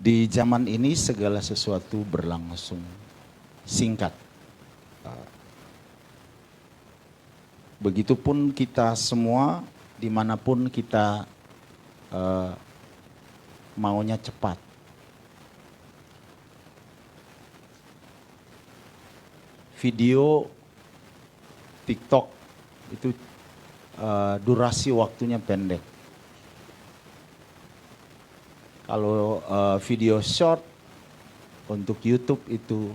Di zaman ini segala sesuatu berlangsung singkat. Begitupun kita semua, dimanapun kita maunya cepat. Video TikTok itu durasi waktunya pendek. Kalau video short untuk YouTube itu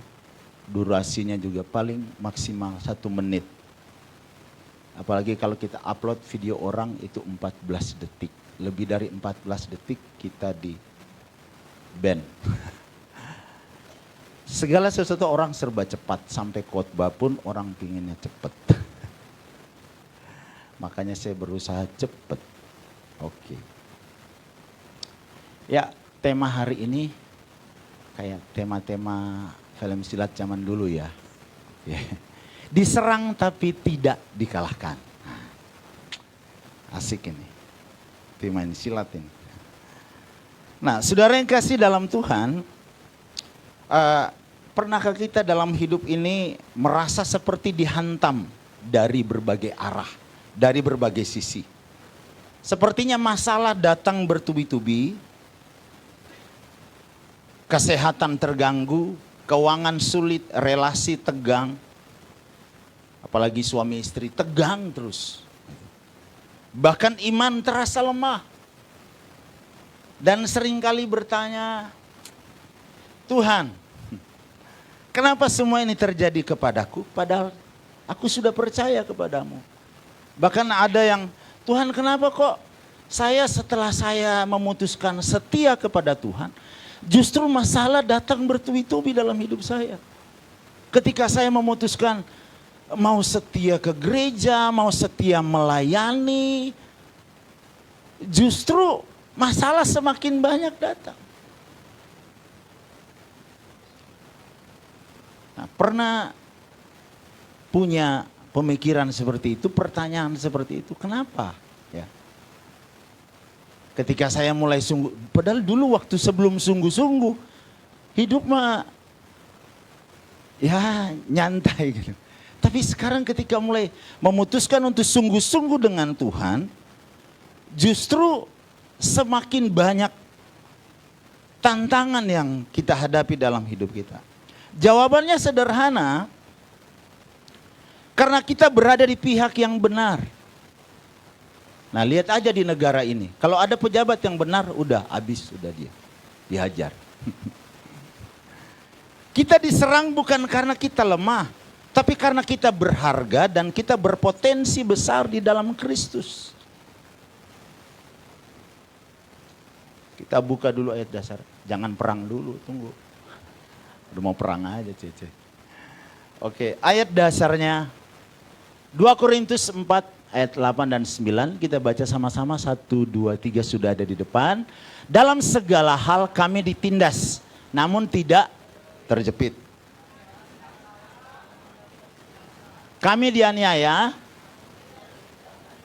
durasinya juga paling maksimal 1 menit. Apalagi kalau kita upload video orang itu 14 detik. Lebih dari 14 detik kita di ban. Segala sesuatu orang serba cepat. Sampai khotbah pun orang pinginnya cepat. Makanya saya berusaha cepat. Oke. Ya, tema hari ini kayak tema-tema film silat zaman dulu ya. Diserang tapi tidak dikalahkan. Asik ini. Tema ini silat ini. Nah, saudara yang kasih dalam Tuhan, pernahkah kita dalam hidup ini merasa seperti dihantam dari berbagai arah, dari berbagai sisi? Sepertinya masalah datang bertubi-tubi. Kesehatan terganggu, keuangan sulit, relasi tegang. Apalagi suami istri tegang terus. Bahkan iman terasa lemah. Dan seringkali bertanya, Tuhan, kenapa semua ini terjadi kepadaku? Padahal aku sudah percaya kepadamu. Bahkan ada yang, Tuhan kenapa kok setelah saya memutuskan setia kepada Tuhan, justru masalah datang bertubi-tubi dalam hidup saya. Ketika saya memutuskan mau setia ke gereja, mau setia melayani, justru masalah semakin banyak datang. Nah, pernah punya pemikiran seperti itu, pertanyaan seperti itu, kenapa? Ya. Ketika saya mulai sungguh, padahal dulu waktu sebelum sungguh-sungguh, hidup mah ya nyantai gitu. Tapi sekarang ketika mulai memutuskan untuk sungguh-sungguh dengan Tuhan, justru semakin banyak tantangan yang kita hadapi dalam hidup kita. Jawabannya sederhana, karena kita berada di pihak yang benar. Nah, lihat aja di negara ini. Kalau ada pejabat yang benar, udah habis, udah dia dihajar. Kita diserang bukan karena kita lemah, tapi karena kita berharga dan kita berpotensi besar di dalam Kristus. Kita buka dulu ayat dasar. Jangan perang dulu, tunggu. Udah mau perang aja, Cece. Oke, ayat dasarnya 2 Korintus 4 ayat 8 dan 9, kita baca sama-sama, 1, 2, 3 sudah ada di depan. Dalam segala hal kami ditindas, namun tidak terjepit. Kami dianiaya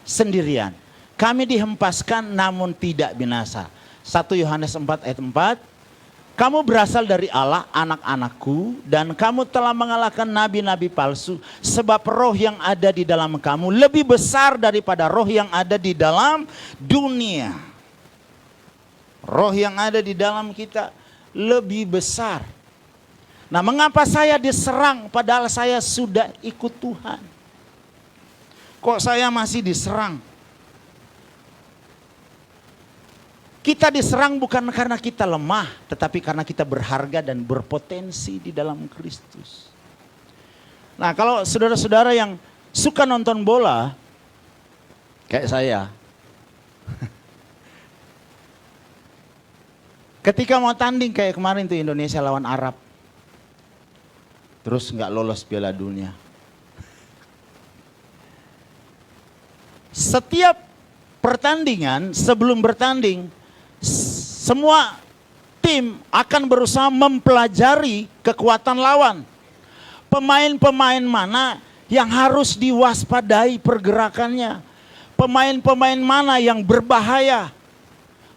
sendirian. Kami dihempaskan namun tidak binasa. 1 Yohanes 4 ayat 4. Kamu berasal dari Allah, anak-anakku, dan kamu telah mengalahkan nabi-nabi palsu, sebab roh yang ada di dalam kamu lebih besar daripada roh yang ada di dalam dunia. Roh yang ada di dalam kita lebih besar. Nah, mengapa saya diserang padahal saya sudah ikut Tuhan? Kok saya masih diserang? Kita diserang bukan karena kita lemah, tetapi karena kita berharga dan berpotensi di dalam Kristus. Nah, kalau saudara-saudara yang suka nonton bola, kayak saya, ketika mau tanding kayak kemarin tuh Indonesia lawan Arab, terus nggak lolos Piala Dunia. Setiap pertandingan, sebelum bertanding, semua tim akan berusaha mempelajari kekuatan lawan. Pemain-pemain mana yang harus diwaspadai pergerakannya. Pemain-pemain mana yang berbahaya.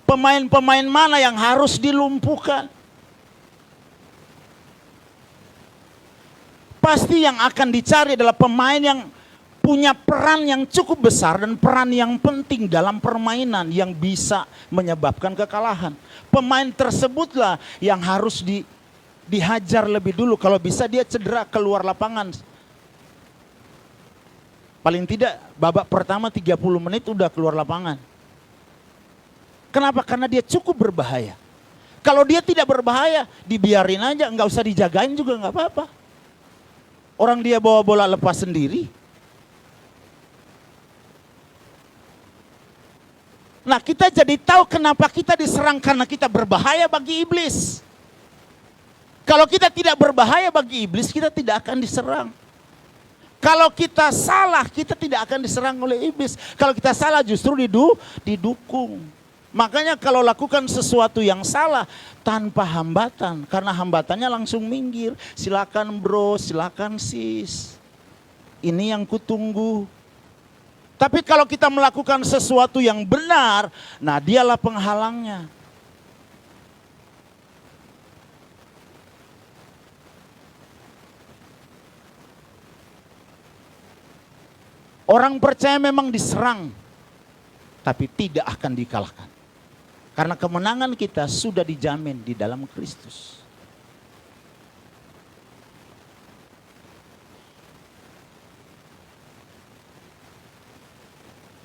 Pemain-pemain mana yang harus dilumpuhkan. pasti yang akan dicari adalah pemain yang punya peran yang cukup besar dan peran yang penting dalam permainan yang bisa menyebabkan kekalahan. Pemain tersebutlah yang harus dihajar lebih dulu. Kalau bisa dia cedera keluar lapangan. Paling tidak babak pertama 30 menit udah keluar lapangan. Kenapa? Karena dia cukup berbahaya. Kalau dia tidak berbahaya, dibiarin aja, nggak usah dijagain juga nggak apa-apa. Orang dia bawa bola lepas sendiri. Nah, kita jadi tahu kenapa kita diserang, karena kita berbahaya bagi iblis. Kalau kita tidak berbahaya bagi iblis, kita tidak akan diserang. Kalau kita salah, kita tidak akan diserang oleh iblis. Kalau kita salah justru didukung. Makanya kalau lakukan sesuatu yang salah tanpa hambatan, karena hambatannya langsung minggir. Silakan bro, silakan sis. Ini yang kutunggu. Tapi kalau kita melakukan sesuatu yang benar, nah dialah penghalangnya. Orang percaya memang diserang, tapi tidak akan dikalahkan. Karena kemenangan kita sudah dijamin di dalam Kristus.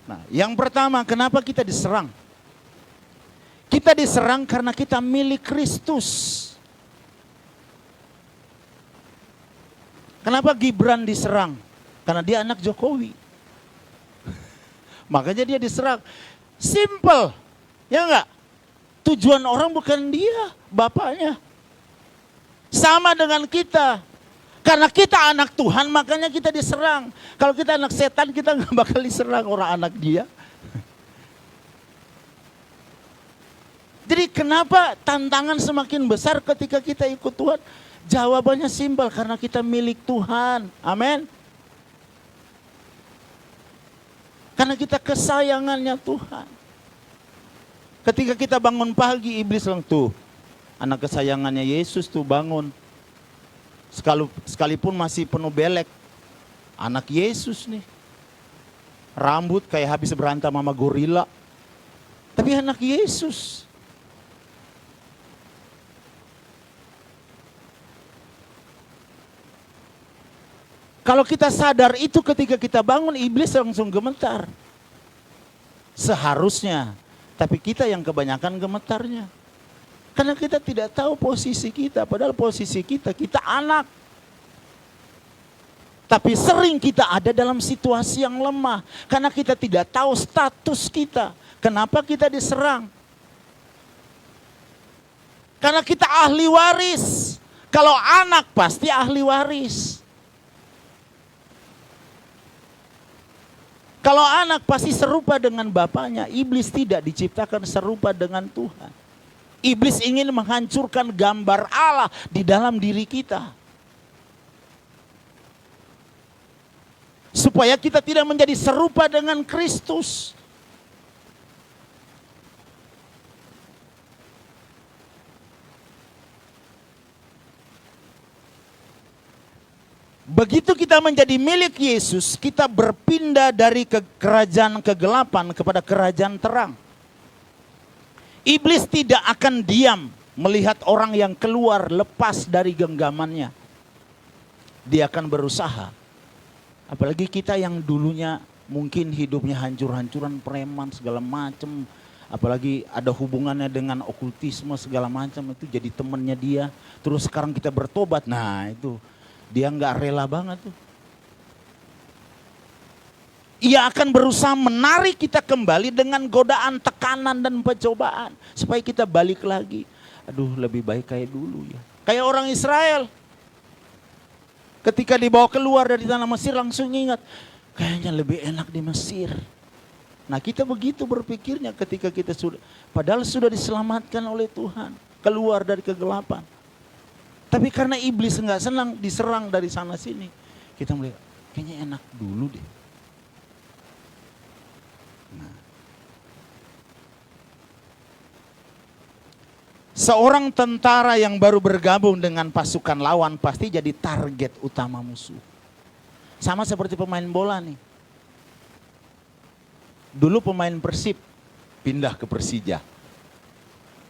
Nah, yang pertama, kenapa kita diserang? Kita diserang karena kita milik Kristus. Kenapa Gibran diserang? Karena dia anak Jokowi. Makanya dia diserang. Simple, ya enggak? Tujuan orang bukan dia, bapaknya. Sama dengan kita. Karena kita anak Tuhan, makanya kita diserang. Kalau kita anak setan, kita nggak bakal diserang orang anak dia. Jadi kenapa tantangan semakin besar ketika kita ikut Tuhan? Jawabannya simpel, karena kita milik Tuhan. Amin. Karena kita kesayangannya Tuhan. Ketika kita bangun pagi, iblis bilang tuh, anak kesayangannya Yesus tuh bangun. Sekalipun masih penuh belek, anak Yesus nih. Rambut kayak habis berantem sama gorila. Tapi anak Yesus. Kalau kita sadar itu ketika kita bangun, iblis langsung gemetar. Seharusnya. Tapi kita yang kebanyakan gemetarnya. Karena kita tidak tahu posisi kita. Padahal posisi kita anak. Tapi sering kita ada dalam situasi yang lemah. Karena kita tidak tahu status kita. Kenapa kita diserang? Karena kita ahli waris. Kalau anak pasti ahli waris. Kalau anak pasti serupa dengan bapaknya. Iblis tidak diciptakan serupa dengan Tuhan. Iblis ingin menghancurkan gambar Allah di dalam diri kita. Supaya kita tidak menjadi serupa dengan Kristus. Begitu kita menjadi milik Yesus, kita berpindah dari kerajaan kegelapan kepada kerajaan terang. Iblis tidak akan diam melihat orang yang keluar lepas dari genggamannya. Dia akan berusaha. Apalagi kita yang dulunya mungkin hidupnya hancur-hancuran, preman segala macam. Apalagi ada hubungannya dengan okultisme segala macam, itu jadi temannya dia. Terus sekarang kita bertobat, nah itu. Dia nggak rela banget tuh. Ia akan berusaha menarik kita kembali dengan godaan, tekanan, dan pencobaan. Supaya kita balik lagi. Aduh, lebih baik kayak dulu ya. Kayak orang Israel. Ketika dibawa keluar dari tanah Mesir langsung ingat. Kayaknya lebih enak di Mesir. Nah kita begitu berpikirnya ketika kita padahal sudah diselamatkan oleh Tuhan. Keluar dari kegelapan. Tapi karena iblis nggak senang diserang dari sana sini. Kita melihat kayaknya enak dulu deh. Nah. Seorang tentara yang baru bergabung dengan pasukan lawan pasti jadi target utama musuh. Sama seperti pemain bola nih. Dulu pemain Persib pindah ke Persija.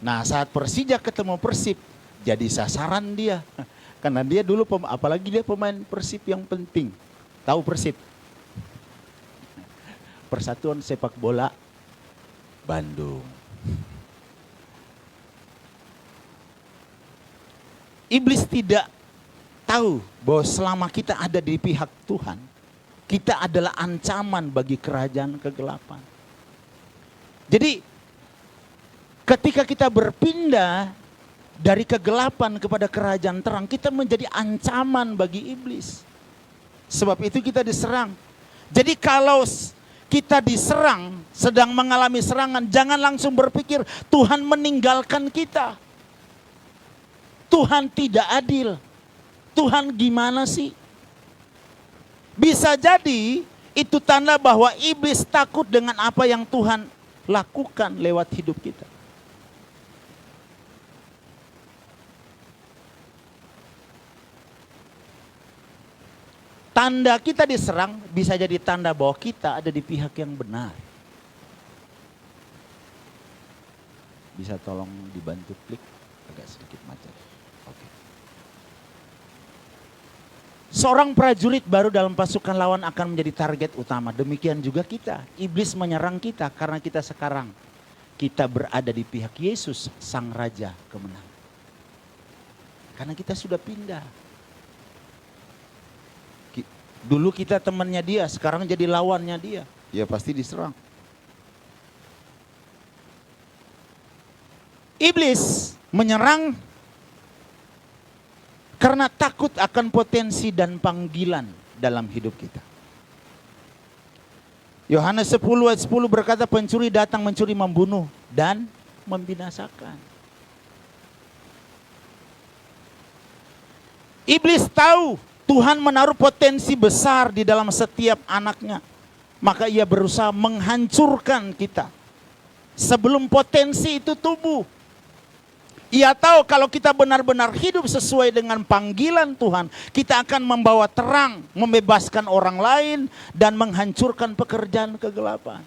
Nah saat Persija ketemu Persib jadi sasaran dia. Karena dia dulu, apalagi dia pemain Persib yang penting. Tahu Persib? Persatuan Sepak Bola Bandung. Iblis tidak tahu bahwa selama kita ada di pihak Tuhan, kita adalah ancaman bagi kerajaan kegelapan. Jadi ketika kita berpindah dari kegelapan kepada kerajaan terang, kita menjadi ancaman bagi iblis. Sebab itu kita diserang. Jadi kalau kita diserang, sedang mengalami serangan, jangan langsung berpikir Tuhan meninggalkan kita. Tuhan tidak adil. Tuhan gimana sih? Bisa jadi itu tanda bahwa iblis takut dengan apa yang Tuhan lakukan lewat hidup kita. Tanda kita diserang bisa jadi tanda bahwa kita ada di pihak yang benar. Bisa tolong dibantu klik, agak sedikit macet. Oke. Seorang prajurit baru dalam pasukan lawan akan menjadi target utama. Demikian juga kita. Iblis menyerang kita karena kita sekarang kita berada di pihak Yesus, Sang Raja kemenangan. Karena kita sudah pindah. Dulu kita temannya dia, sekarang jadi lawannya dia. Ya pasti diserang. Iblis menyerang karena takut akan potensi dan panggilan dalam hidup kita. Yohanes 10 ayat 10 berkata, pencuri datang mencuri, membunuh dan membinasakan. Iblis tahu Tuhan menaruh potensi besar di dalam setiap anaknya. Maka ia berusaha menghancurkan kita sebelum potensi itu tumbuh. Ia tahu kalau kita benar-benar hidup sesuai dengan panggilan Tuhan, kita akan membawa terang, membebaskan orang lain, dan menghancurkan pekerjaan kegelapan.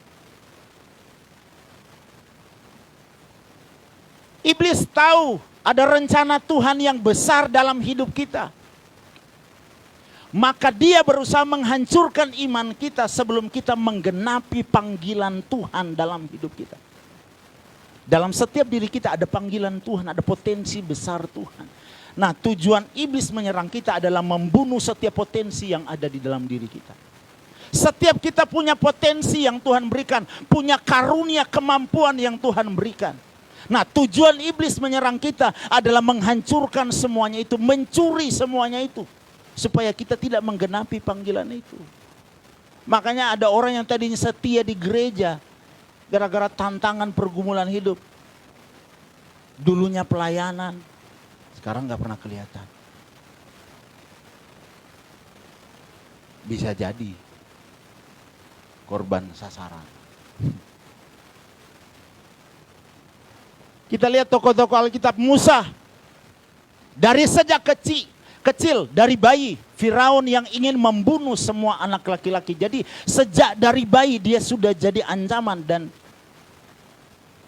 Iblis tahu ada rencana Tuhan yang besar dalam hidup kita. Maka dia berusaha menghancurkan iman kita sebelum kita menggenapi panggilan Tuhan dalam hidup kita. Dalam setiap diri kita ada panggilan Tuhan, ada potensi besar Tuhan. Nah, tujuan iblis menyerang kita adalah membunuh setiap potensi yang ada di dalam diri kita. Setiap kita punya potensi yang Tuhan berikan, punya karunia kemampuan yang Tuhan berikan. Nah, tujuan iblis menyerang kita adalah menghancurkan semuanya itu, mencuri semuanya itu. Supaya kita tidak menggenapi panggilan itu. Makanya ada orang yang tadinya setia di gereja, gara-gara tantangan pergumulan hidup. Dulunya pelayanan, sekarang gak pernah kelihatan. Bisa jadi korban sasaran. Kita lihat tokoh-tokoh Alkitab. Musa, dari sejak kecil dari bayi, Firaun yang ingin membunuh semua anak laki-laki. Jadi sejak dari bayi dia sudah jadi ancaman dan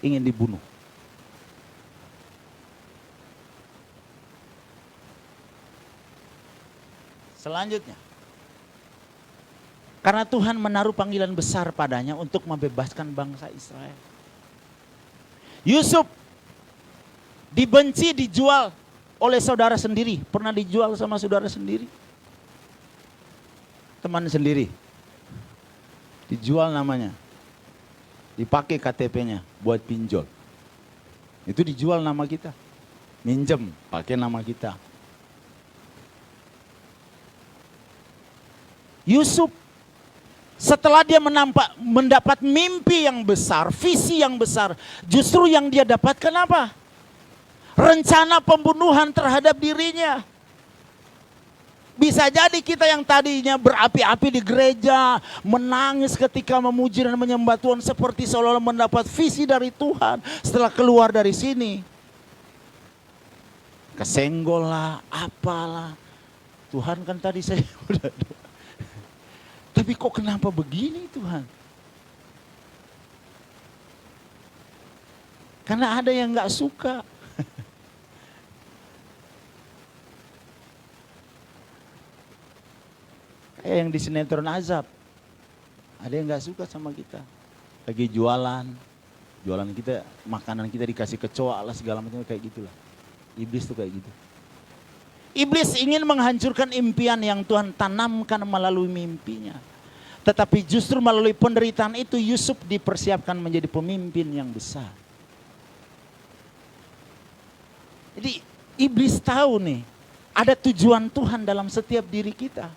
ingin dibunuh. Selanjutnya, karena Tuhan menaruh panggilan besar padanya untuk membebaskan bangsa Israel. Yusuf dibenci, dijual oleh saudara sendiri. Pernah dijual sama saudara sendiri? Teman sendiri. Dijual namanya. Dipakai KTP-nya buat pinjol. Itu dijual nama kita. Minjem, pakai nama kita. Yusuf setelah dia mendapat mimpi yang besar, visi yang besar, justru yang dia dapatkan apa? Rencana pembunuhan terhadap dirinya. Bisa jadi kita yang tadinya berapi-api di gereja, menangis ketika memuji dan menyembah Tuhan, seperti seolah-olah mendapat visi dari Tuhan. Setelah keluar dari sini, kesenggol lah, apalah. Tuhan kan tadi saya udah doa. Tapi kok kenapa begini Tuhan? Karena ada yang gak suka. Kayak yang di sinetron Azab. Ada yang gak suka sama kita. Lagi jualan kita, makanan kita dikasih kecoa lah segala macam kayak gitulah. Iblis tuh kayak gitu. Iblis ingin menghancurkan impian yang Tuhan tanamkan melalui mimpinya. Tetapi justru melalui penderitaan itu Yusuf dipersiapkan menjadi pemimpin yang besar. Jadi iblis tahu nih, ada tujuan Tuhan dalam setiap diri kita.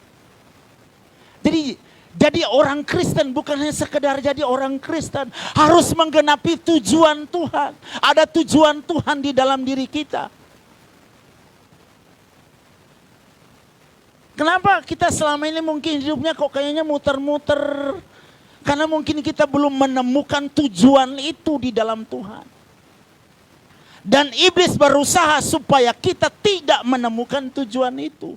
Jadi orang Kristen bukan hanya sekedar jadi orang Kristen, harus menggenapi tujuan Tuhan. Ada tujuan Tuhan di dalam diri kita. Kenapa kita selama ini mungkin hidupnya kok kayaknya muter-muter? Karena mungkin kita belum menemukan tujuan itu di dalam Tuhan. Dan iblis berusaha supaya kita tidak menemukan tujuan itu.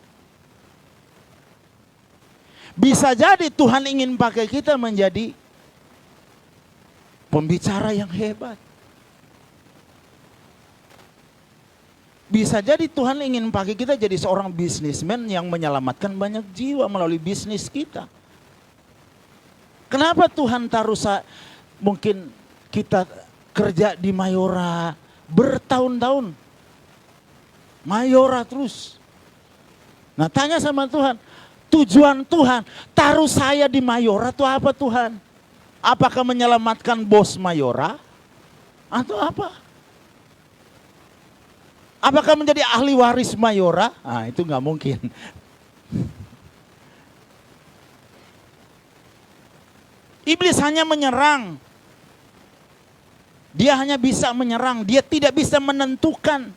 Bisa jadi Tuhan ingin pakai kita menjadi pembicara yang hebat. Bisa jadi Tuhan ingin pakai kita jadi seorang bisnismen yang menyelamatkan banyak jiwa melalui bisnis kita. Kenapa Tuhan taruh mungkin kita kerja di Mayora bertahun-tahun. Mayora terus. Nah tanya sama Tuhan, tujuan Tuhan taruh saya di Mayora itu apa Tuhan? Apakah menyelamatkan bos Mayora? Atau apa? Apakah menjadi ahli waris Mayora? Ah itu nggak mungkin. Iblis hanya menyerang. Dia hanya bisa menyerang, dia tidak bisa menentukan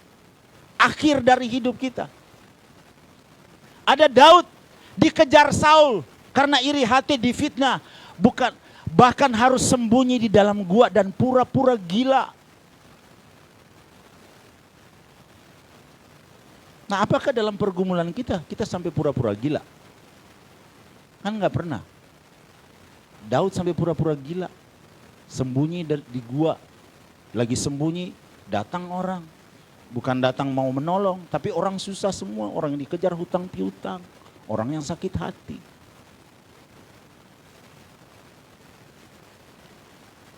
akhir dari hidup kita. Ada Daud dikejar Saul karena iri hati difitnah, bahkan harus sembunyi di dalam gua dan pura-pura gila. Nah, apakah dalam pergumulan kita sampai pura-pura gila? Kan nggak pernah. Daud sampai pura-pura gila, sembunyi di gua. Lagi sembunyi, datang orang. Bukan datang mau menolong, tapi orang susah semua. Orang yang dikejar hutang piutang. Orang yang sakit hati.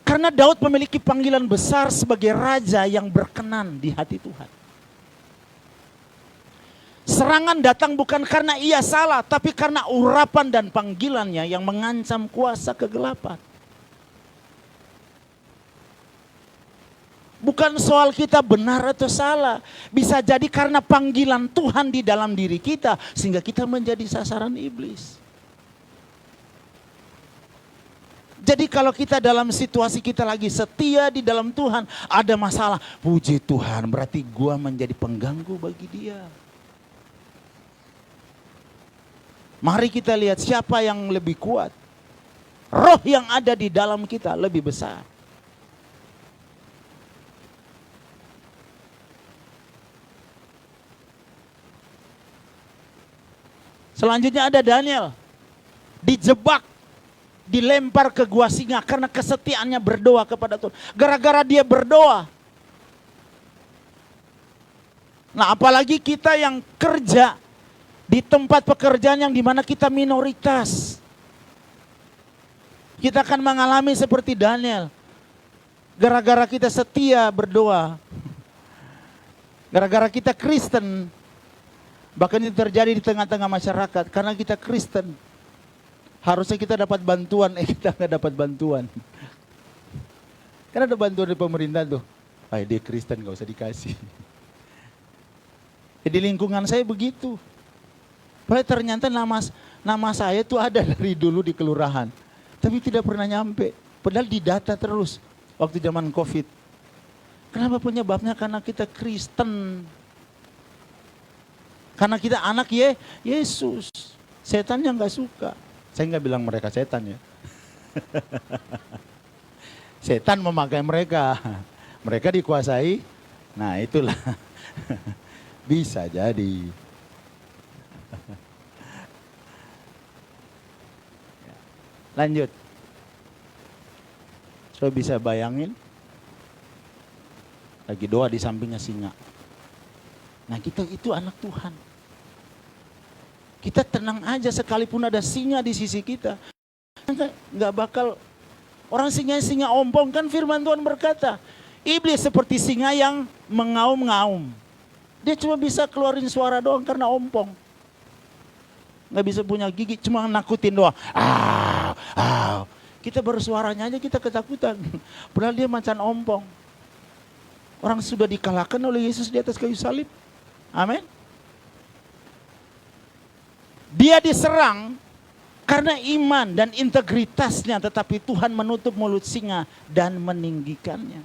Karena Daud memiliki panggilan besar sebagai raja yang berkenan di hati Tuhan. Serangan datang bukan karena ia salah, tapi karena urapan dan panggilannya yang mengancam kuasa kegelapan. Bukan soal kita benar atau salah. Bisa jadi karena panggilan Tuhan di dalam diri kita. Sehingga kita menjadi sasaran iblis. Jadi kalau kita dalam situasi kita lagi setia di dalam Tuhan. Ada masalah. Puji Tuhan, berarti gua menjadi pengganggu bagi dia. Mari kita lihat siapa yang lebih kuat. Roh yang ada di dalam kita lebih besar. Selanjutnya ada Daniel, dijebak, dilempar ke gua singa karena kesetiaannya berdoa kepada Tuhan. Gara-gara dia berdoa. Nah apalagi kita yang kerja di tempat pekerjaan yang dimana kita minoritas. Kita akan mengalami seperti Daniel. Gara-gara kita setia berdoa. Gara-gara kita Kristen. Bahkan itu terjadi di tengah-tengah masyarakat. Karena kita Kristen. Harusnya kita dapat bantuan. Kita nggak dapat bantuan. Karena ada bantuan dari pemerintah tuh. Dia Kristen nggak usah dikasih. Di lingkungan saya begitu. Padahal ternyata nama saya tuh ada dari dulu di kelurahan. Tapi tidak pernah nyampe. Padahal di data terus. Waktu zaman COVID. Kenapa penyebabnya? Karena kita Kristen. Karena kita anak Yesus. Setan yang gak suka. Saya gak bilang mereka setan ya. Setan memakai mereka. Mereka dikuasai. Nah itulah. Bisa jadi. Lanjut. Saya bisa bayangin lagi doa di sampingnya singa. Nah kita itu anak Tuhan. Kita tenang aja sekalipun ada singa di sisi kita. Nggak bakal, orang singa ompong kan firman Tuhan berkata. Iblis seperti singa yang mengaum-ngaum. Dia cuma bisa keluarin suara doang karena ompong. Nggak bisa punya gigi, cuma nakutin doang. Kita bersuaranya aja kita ketakutan. Padahal dia macan ompong. Orang sudah dikalahkan oleh Yesus di atas kayu salib. Amin. Dia diserang karena iman dan integritasnya, tetapi Tuhan menutup mulut singa dan meninggikannya.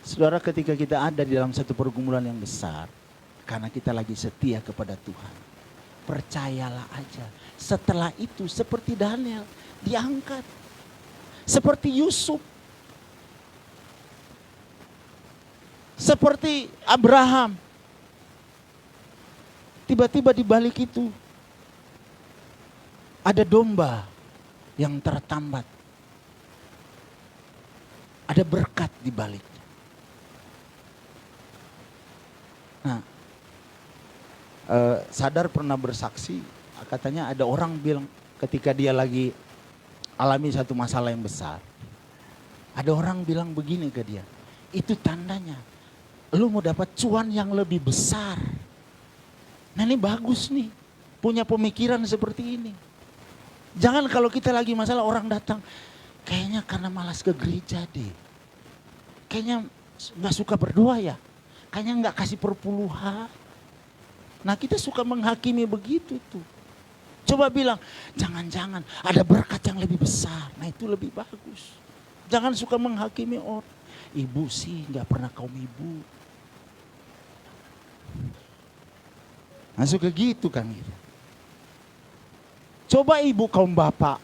Saudara, ketika kita ada di dalam satu pergumulan yang besar, karena kita lagi setia kepada Tuhan, percayalah aja, setelah itu seperti Daniel diangkat, seperti Yusuf, seperti Abraham. Tiba-tiba di balik itu ada domba yang tertambat, ada berkat di baliknya. Nah, Sadar pernah bersaksi, katanya ada orang bilang ketika dia lagi alami satu masalah yang besar, ada orang bilang begini ke dia, itu tandanya lu mau dapat cuan yang lebih besar. Nah ini bagus nih, punya pemikiran seperti ini. Jangan kalau kita lagi masalah orang datang, kayaknya karena malas ke gereja deh, kayaknya gak suka berdoa ya, kayaknya gak kasih perpuluhan. Nah kita suka menghakimi begitu tuh. Coba bilang, jangan-jangan ada berkat yang lebih besar. Nah itu lebih bagus. Jangan suka menghakimi orang. Ibu sih gak pernah kaum ibu. Nah suka gitu kan gitu. Coba ibu kaum bapak.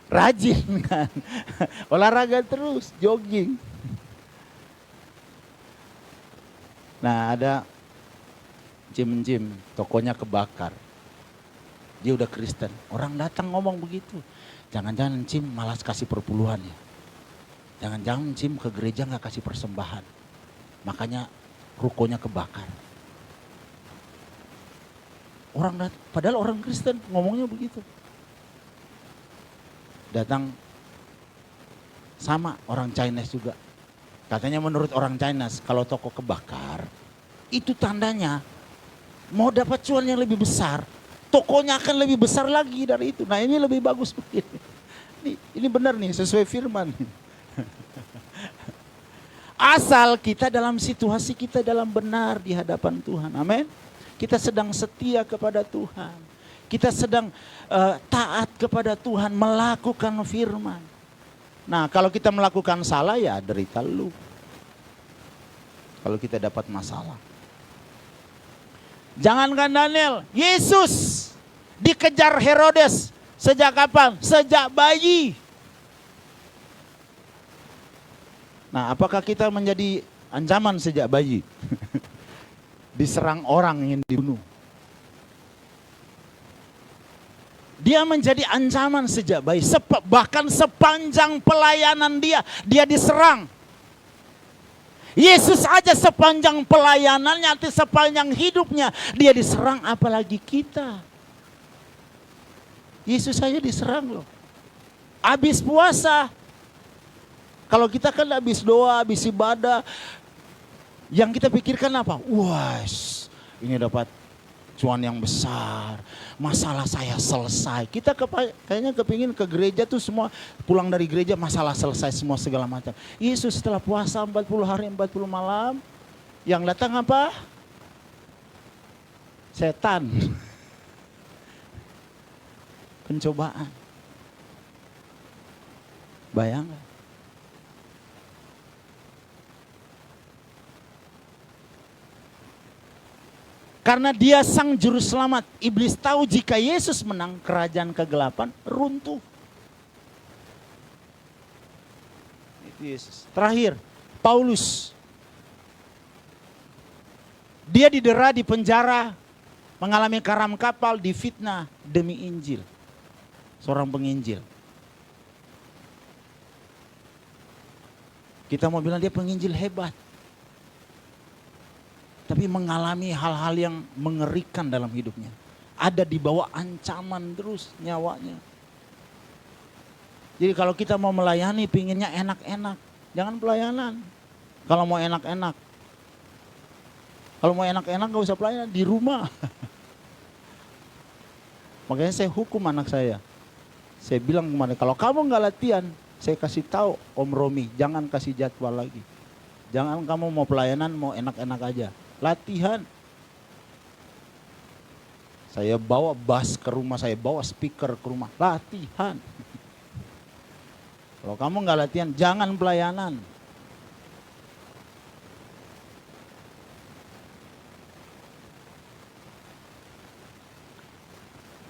Rajin kan. Olahraga terus, jogging. Nah ada Jim, tokonya kebakar. Dia udah Kristen. Orang datang ngomong begitu. Jangan-jangan Jim malas kasih perpuluhan ya. Jangan-jangan Jim ke gereja gak kasih persembahan. Makanya rukonya kebakar. Padahal orang Kristen ngomongnya begitu. Datang sama orang Chinese juga. Katanya menurut orang Chinese kalau toko kebakar itu tandanya mau dapat cuan yang lebih besar. Tokonya akan lebih besar lagi dari itu. Nah ini lebih bagus begini. Ini benar nih sesuai firman. Asal kita dalam situasi kita dalam benar di hadapan Tuhan. Amin. Kita sedang setia kepada Tuhan. Kita sedang taat kepada Tuhan, melakukan firman. Nah kalau kita melakukan salah ya derita lu. Kalau kita dapat masalah. Jangankan Daniel, Yesus dikejar Herodes sejak kapan? Sejak bayi. Nah apakah kita menjadi ancaman sejak bayi? Diserang orang ingin dibunuh. Dia menjadi ancaman sejak bayi. Bahkan sepanjang pelayanan dia diserang. Yesus aja sepanjang pelayanannya, sepanjang hidupnya, dia diserang, apalagi kita. Yesus saja diserang loh. Habis puasa. Kalau kita kan habis doa, habis ibadah. Yang kita pikirkan apa? Wah, ini dapat cuan yang besar, masalah saya selesai. Kita kayaknya kepingin ke gereja tuh semua, pulang dari gereja masalah selesai semua segala macam. Yesus setelah puasa 40 hari 40 malam, yang datang apa? Setan. Pencobaan. Bayangkan. Karena dia sang juru selamat, iblis tahu jika Yesus menang, kerajaan kegelapan runtuh. Itu Yesus. Terakhir, Paulus. Dia didera di penjara, mengalami karam kapal, difitnah demi Injil. Seorang penginjil. Kita mau bilang dia penginjil hebat. Tapi mengalami hal-hal yang mengerikan dalam hidupnya. Ada di bawah ancaman terus nyawanya. Jadi kalau kita mau melayani pinginnya enak-enak. Jangan pelayanan. Kalau mau enak-enak. Kalau mau enak-enak gak usah pelayanan di rumah. Makanya saya hukum anak saya. Saya bilang kemarin, kalau kamu gak latihan, saya kasih tahu Om Romi, jangan kasih jadwal lagi. Jangan kamu mau pelayanan, mau enak-enak aja. Latihan. Saya bawa bass ke rumah, saya bawa speaker ke rumah. Latihan. Kalau kamu nggak latihan, jangan pelayanan.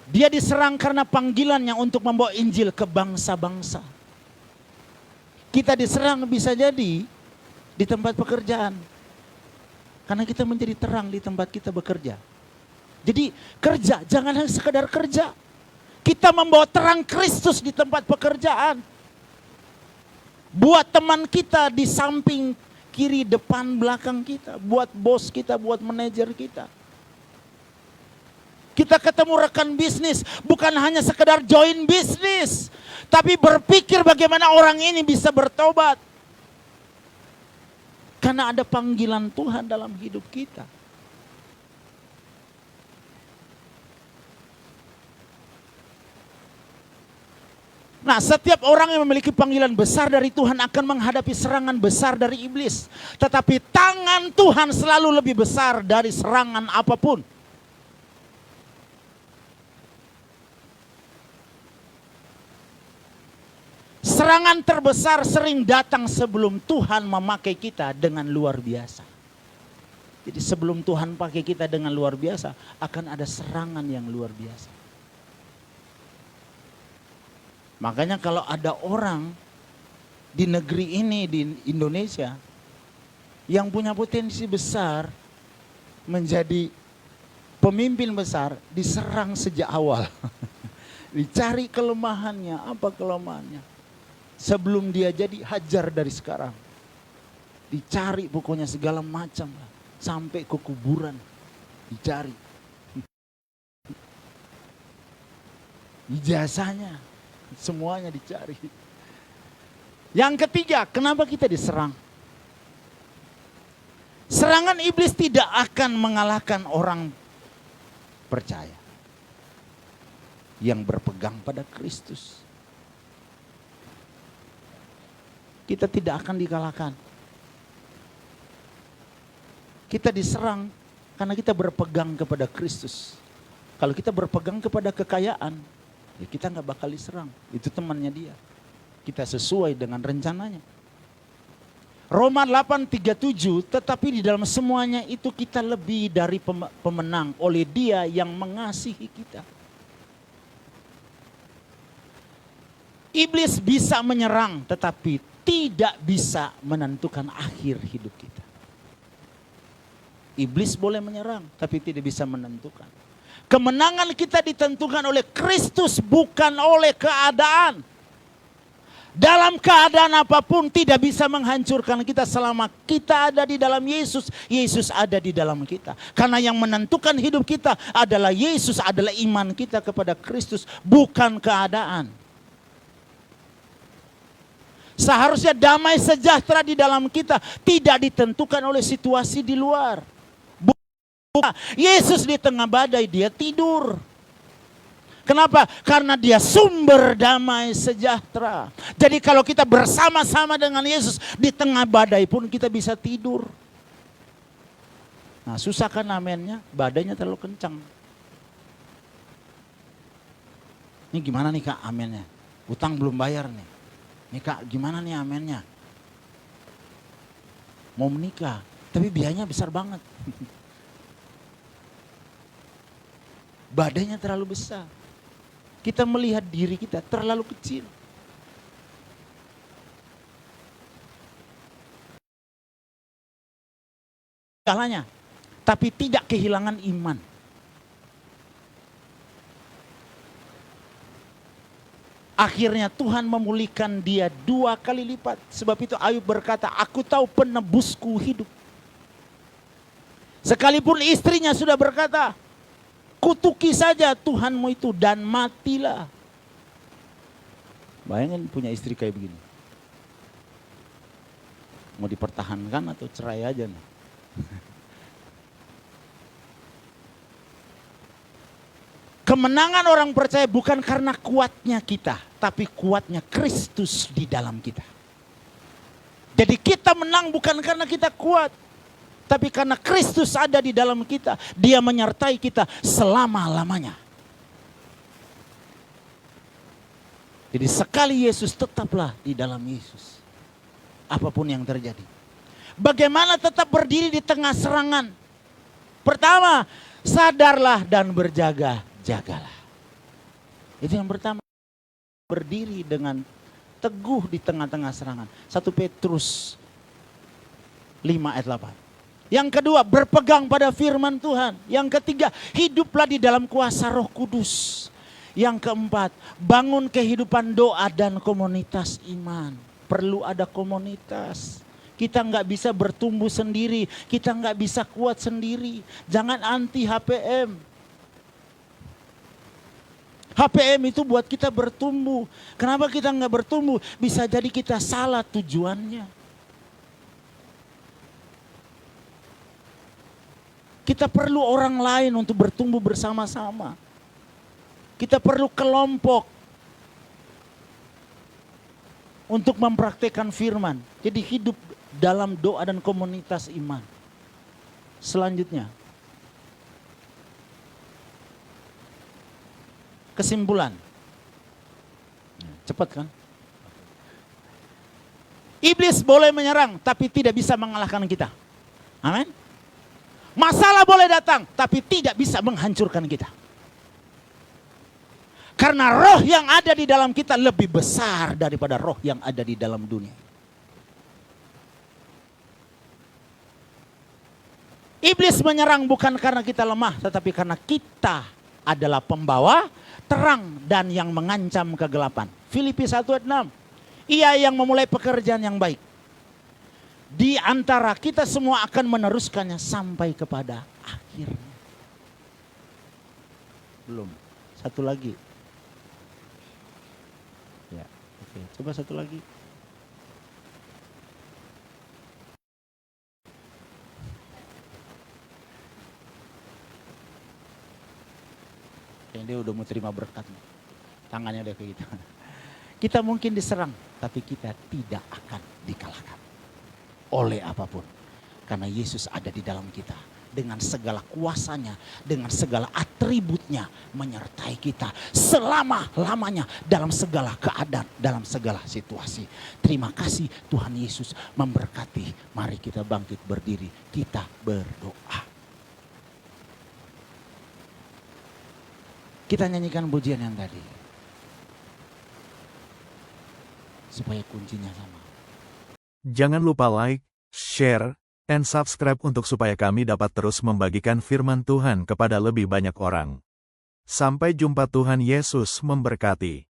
Dia diserang karena panggilannya untuk membawa Injil ke bangsa-bangsa. Kita diserang bisa jadi di tempat pekerjaan. Karena kita menjadi terang di tempat kita bekerja. Jadi kerja, jangan hanya sekedar kerja. Kita membawa terang Kristus di tempat pekerjaan. Buat teman kita di samping, kiri, depan, belakang kita. Buat bos kita, buat manajer kita. Kita ketemu rekan bisnis, bukan hanya sekedar join bisnis. Tapi berpikir bagaimana orang ini bisa bertobat. Karena ada panggilan Tuhan dalam hidup kita. Nah, setiap orang yang memiliki panggilan besar dari Tuhan akan menghadapi serangan besar dari iblis. Tetapi tangan Tuhan selalu lebih besar dari serangan apapun. Serangan terbesar sering datang sebelum Tuhan memakai kita dengan luar biasa. Jadi sebelum Tuhan pakai kita dengan luar biasa, akan ada serangan yang luar biasa. Makanya kalau ada orang di negeri ini, di Indonesia, yang punya potensi besar menjadi pemimpin besar, diserang sejak awal. Dicari kelemahannya, apa kelemahannya. Sebelum dia jadi, hajar dari sekarang. Dicari pokoknya segala macam lah. Sampai ke kuburan. Dicari. Ijazahnya. Semuanya dicari. Yang ketiga, kenapa kita diserang? Serangan iblis tidak akan mengalahkan orang percaya. Yang berpegang pada Kristus. Kita tidak akan dikalahkan. Kita diserang karena kita berpegang kepada Kristus. Kalau kita berpegang kepada kekayaan, ya kita nggak bakal diserang. Itu temannya dia. Kita sesuai dengan rencananya. Roma 8:37, tetapi di dalam semuanya itu kita lebih dari pemenang oleh Dia yang mengasihi kita. Iblis bisa menyerang, tetapi tidak bisa menentukan akhir hidup kita. Iblis boleh menyerang, tapi tidak bisa menentukan. Kemenangan kita ditentukan oleh Kristus, bukan oleh keadaan. Dalam keadaan apapun tidak bisa menghancurkan kita selama kita ada di dalam Yesus. Yesus ada di dalam kita. Karena yang menentukan hidup kita adalah Yesus, adalah iman kita kepada Kristus, bukan keadaan. Seharusnya damai sejahtera di dalam kita tidak ditentukan oleh situasi di luar. Yesus di tengah badai dia tidur. Kenapa? Karena dia sumber damai sejahtera. Jadi kalau kita bersama-sama dengan Yesus di tengah badai pun kita bisa tidur. Nah, susah kan amennya? Badainya terlalu kencang. Ini gimana nih Kak amennya? Utang belum bayar nih. Nih Kak, gimana nih amennya? Mau menikah, tapi biayanya besar banget. Badainya terlalu besar. Kita melihat diri kita terlalu kecil. segalanya, tapi tidak kehilangan iman. Akhirnya Tuhan memulihkan dia 2 kali lipat. Sebab itu Ayub berkata, aku tahu penebusku hidup. Sekalipun istrinya sudah berkata, kutuki saja Tuhanmu itu dan matilah. Bayangin punya istri kayak begini. Mau dipertahankan atau cerai aja nih. Kemenangan orang percaya bukan karena kuatnya kita, tapi kuatnya Kristus di dalam kita. Jadi kita menang bukan karena kita kuat, tapi karena Kristus ada di dalam kita. Dia menyertai kita selama-lamanya. Jadi sekali Yesus, tetaplah di dalam Yesus. Apapun yang terjadi. Bagaimana tetap berdiri di tengah serangan? Pertama, sadarlah dan berjaga-jagalah. Itu yang pertama. Berdiri dengan teguh di tengah-tengah serangan. 1 Petrus 5 ayat 8. Yang kedua, berpegang pada firman Tuhan. Yang ketiga, hiduplah di dalam kuasa Roh Kudus. Yang keempat, bangun kehidupan doa dan komunitas iman. Perlu ada komunitas. Kita nggak bisa bertumbuh sendiri. Kita nggak bisa kuat sendiri. Jangan anti HPM. HPM itu buat kita bertumbuh. Kenapa kita nggak bertumbuh? Bisa jadi kita salah tujuannya. Kita perlu orang lain untuk bertumbuh bersama-sama. Kita perlu kelompok untuk mempraktekkan firman. Jadi hidup dalam doa dan komunitas iman. Selanjutnya, kesimpulan. Cepat kan? Iblis boleh menyerang tapi tidak bisa mengalahkan kita. Amin. Masalah boleh datang tapi tidak bisa menghancurkan kita. Karena roh yang ada di dalam kita lebih besar daripada roh yang ada di dalam dunia. Iblis menyerang bukan karena kita lemah, tetapi karena kita adalah pembawa terang dan yang mengancam kegelapan. Filipi 1 ayat 6. Ia yang memulai pekerjaan yang baik. Di antara kita semua akan meneruskannya sampai kepada akhirnya. Belum. Satu lagi. Ya, oke. Coba satu lagi. Dia udah mau terima berkat. Tangannya udah kayak gitu. Kita mungkin diserang, tapi kita tidak akan dikalahkan oleh apapun. Karena Yesus ada di dalam kita. Dengan segala kuasanya, dengan segala atributnya menyertai kita selama-lamanya dalam segala keadaan, dalam segala situasi. Terima kasih Tuhan Yesus memberkati. Mari kita bangkit berdiri, kita berdoa. Kita nyanyikan pujian yang tadi. Supaya kuncinya sama. Jangan lupa like, share, and subscribe untuk supaya kami dapat terus membagikan firman Tuhan kepada lebih banyak orang. Sampai jumpa, Tuhan Yesus memberkati.